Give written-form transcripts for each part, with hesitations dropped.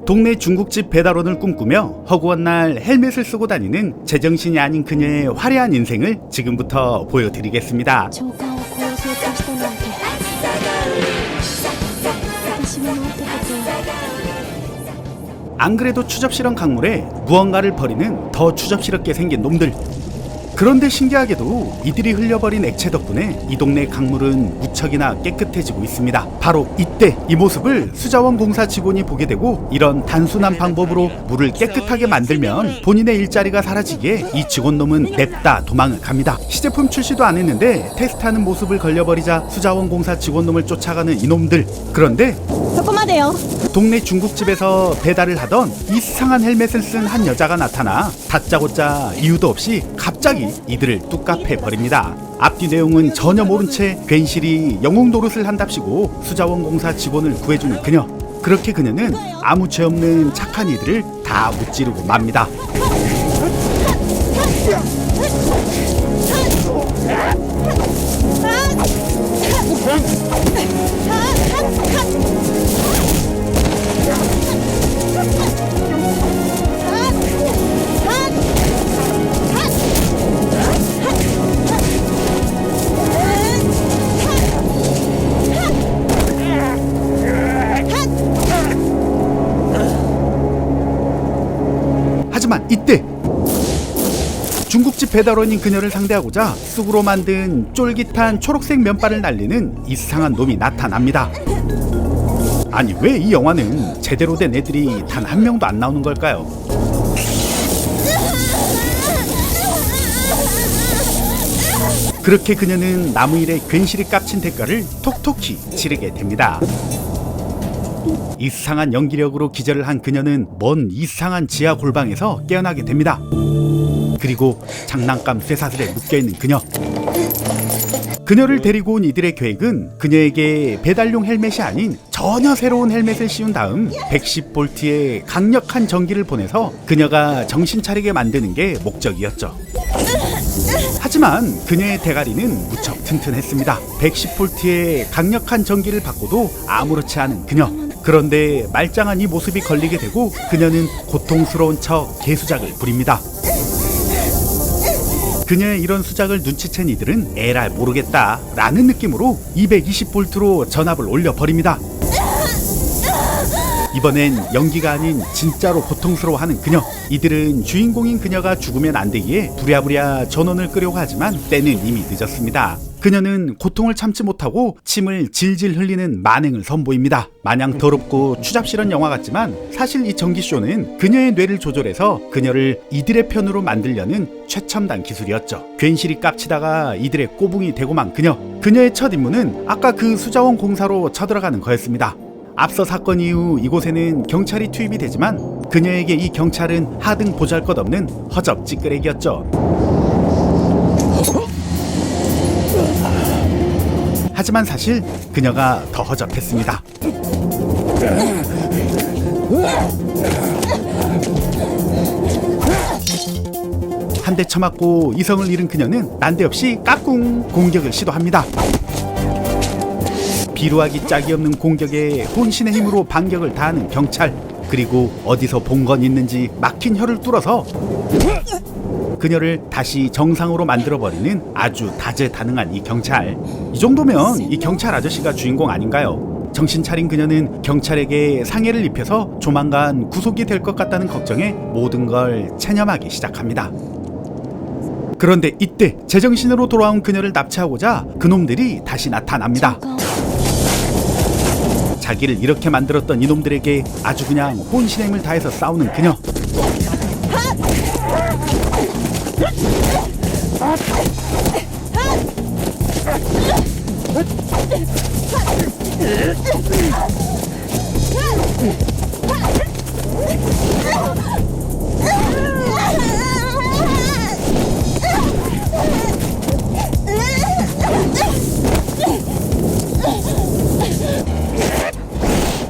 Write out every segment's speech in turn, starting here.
동네 중국집 배달원을 꿈꾸며 허구한 날 헬멧을 쓰고 다니는 제정신이 아닌 그녀의 화려한 인생을 지금부터 보여드리겠습니다. 長官を殺そうとしたなんて私もなんてことを 안 그래도 추접스런 강물에 무언가를 버리는 더 추접스럽게 생긴 놈들. 그런데 신기하게도 이들이 흘려버린 액체 덕분에 이 동네 강물은 무척이나 깨끗해지고 있습니다. 바로 이때 이 모습을 수자원 공사 직원이 보게 되고 이런 단순한 방법으로 물을 깨끗하게 만들면 본인의 일자리가 사라지기에 이 직원놈은 냅다 도망을 갑니다. 시제품 출시도 안 했는데 테스트하는 모습을 걸려버리자 수자원 공사 직원놈을 쫓아가는 이놈들. 그런데 そこまでよ 동네 중국집에서 배달을 하던 이상한 헬멧을 쓴 한 여자가 나타나 다짜고짜 이유도 없이 갑자기 이들을 뚝갑해 버립니다. 앞뒤 내용은 전혀 모른 채 괜시리 영웅 노릇을 한답시고 수자원공사 직원을 구해주는 그녀. 그렇게 그녀는 아무 죄 없는 착한 이들을 다 무찌르고 맙니다. 하지만 이때 중국집 배달원인 그녀를 상대하고자 쑥으로 만든 쫄깃한 초록색 면발을 날리는 이상한 놈이 나타납니다. 아니 왜 이 영화는 제대로 된 애들이 단 한 명도 안 나오는 걸까요? 그렇게 그녀는 나무 일에 괜시리 깝친 대가를 톡톡히 치르게 됩니다. 이상한 연기력으로 기절을 한 그녀는 먼 이상한 지하 골방에서 깨어나게 됩니다. 그리고 장난감 쇠사슬에 묶여있는 그녀를 데리고 온 이들의 계획은 그녀에게 배달용 헬멧이 아닌 전혀 새로운 헬멧을 씌운 다음 110볼트의 강력한 전기를 보내서 그녀가 정신 차리게 만드는 게 목적이었죠. 하지만 그녀의 대가리는 무척 튼튼했습니다. 110볼트의 강력한 전기를 받고도 아무렇지 않은 그녀. 그런데 말짱한 이 모습이 걸리게 되고 그녀는 고통스러운 척 개수작을 부립니다. 그녀의 이런 수작을 눈치챈 이들은 에랄 모르겠다 라는 느낌으로 220볼트로 전압을 올려버립니다. 이번엔 연기가 아닌 진짜로 고통스러워하는 그녀. 이들은 주인공인 그녀가 죽으면 안 되기에 부랴부랴 전원을 끄려고 하지만 때는 이미 늦었습니다. 그녀는 고통을 참지 못하고 침을 질질 흘리는 만행을 선보입니다. 마냥 더럽고 추잡스런 영화 같지만 사실 이 전기쇼는 그녀의 뇌를 조절해서 그녀를 이들의 편으로 만들려는 최첨단 기술이었죠. 괜시리 깝치다가 이들의 꼬붕이 되고만 그녀의 첫 임무는 아까 그 수자원 공사로 쳐들어가는 거였습니다. 앞서 사건 이후 이곳에는 경찰이 투입이 되지만 그녀에게 이 경찰은 하등 보잘것없는 허접 찌끄레기였죠. 하지만 사실 그녀가 더 허접했습니다. 한 대 쳐맞고 이성을 잃은 그녀는 난데없이 까꿍 공격을 시도합니다. 비루하기 짝이 없는 공격에 혼신의 힘으로 반격을 다하는 경찰. 그리고 어디서 본 건 있는지 막힌 혀를 뚫어서 그녀를 다시 정상으로 만들어버리는 아주 다재다능한 이 경찰. 이 정도면 이 경찰 아저씨가 주인공 아닌가요? 정신 차린 그녀는 경찰에게 상해를 입혀서 조만간 구속이 될 것 같다는 걱정에 모든 걸 체념하기 시작합니다. 그런데 이때 제정신으로 돌아온 그녀를 납치하고자 그놈들이 다시 나타납니다. 자기를 이렇게 만들었던 이놈들에게 아주 그냥 혼신의 힘을 다해서 싸우는 그녀.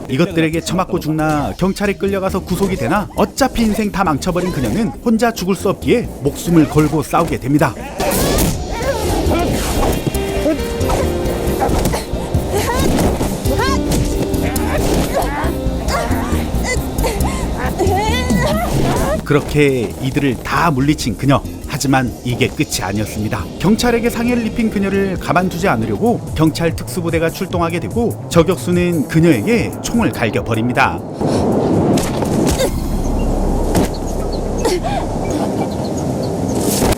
이것들에게 처맞고 죽나 경찰에 끌려가서 구속이 되나 어차피 인생 다 망쳐버린 그녀는 혼자 죽을 수 없기에 목숨을 걸고 싸우게 됩니다. 그렇게 이들을 다 물리친 그녀. 하지만 이게 끝이 아니었습니다. 경찰에게 상해를 입힌 그녀를 가만두지 않으려고 경찰 특수부대가 출동하게 되고 저격수는 그녀에게 총을 갈겨버립니다.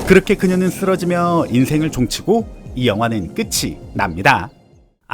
그렇게 그녀는 쓰러지며 인생을 종치고 이 영화는 끝이 납니다.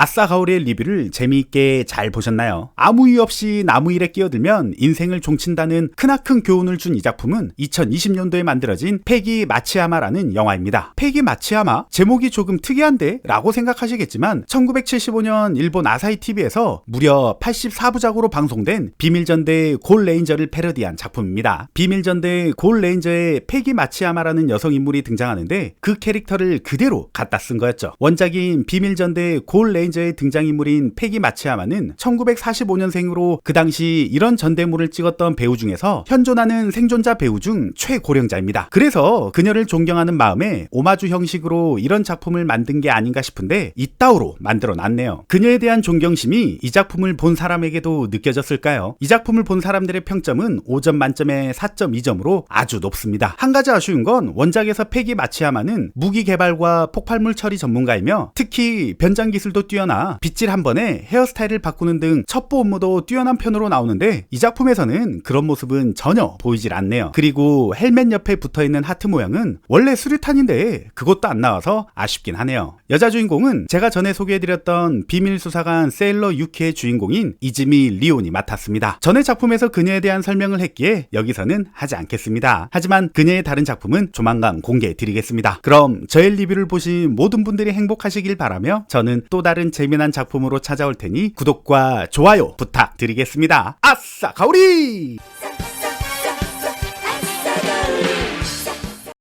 아싸 가오리의 리뷰를 재미있게 잘 보셨나요? 아무 이유 없이 나무 일에 끼어들면 인생을 종친다는 크나큰 교훈을 준 이 작품은 2020년도에 만들어진 패기 마치야마라는 영화입니다. 패기 마치야마? 제목이 조금 특이한데? 라고 생각하시겠지만 1975년 일본 아사히 TV에서 무려 84부작으로 방송된 비밀전대 골 레인저를 패러디한 작품입니다. 비밀전대 골 레인저에 패기 마치야마라는 여성 인물이 등장하는데 그 캐릭터를 그대로 갖다 쓴 거였죠. 원작인 비밀전대 골 레인저의 등장인물인 패기 마치야마는 1945년생으로 그 당시 이런 전대물을 찍었던 배우 중에서 현존하는 생존자 배우 중 최고령자입니다. 그래서 그녀를 존경하는 마음에 오마주 형식으로 이런 작품을 만든 게 아닌가 싶은데 이따오로 만들어 놨네요. 그녀에 대한 존경심이 이 작품을 본 사람에게도 느껴졌을까요? 이 작품을 본 사람들의 평점은 5점 만점에 4.2점으로 아주 높습니다. 한 가지 아쉬운 건 원작에서 패기 마치야마는 무기 개발과 폭발물 처리 전문가이며 특히 변장 기술도 뛰어나 빗질 한 번에 헤어스타일을 바꾸는 등 첩보 업무도 뛰어난 편으로 나오는데 이 작품에서는 그런 모습은 전혀 보이질 않네요. 그리고 헬멧 옆에 붙어있는 하트 모양은 원래 수류탄인데 그것도 안 나와서 아쉽긴 하네요. 여자 주인공은 제가 전에 소개해드렸던 비밀수사관 세일러 유키의 주인공인 이즈미 리온이 맡았습니다. 전에 작품에서 그녀에 대한 설명을 했기에 여기서는 하지 않겠습니다. 하지만 그녀의 다른 작품은 조만간 공개해드리겠습니다. 그럼 저의 리뷰를 보신 모든 분들이 행복하시길 바라며 저는 또 다른 재미난 작품으로 찾아올 테니 구독과 좋아요 부탁드리겠습니다. 아싸 가오리!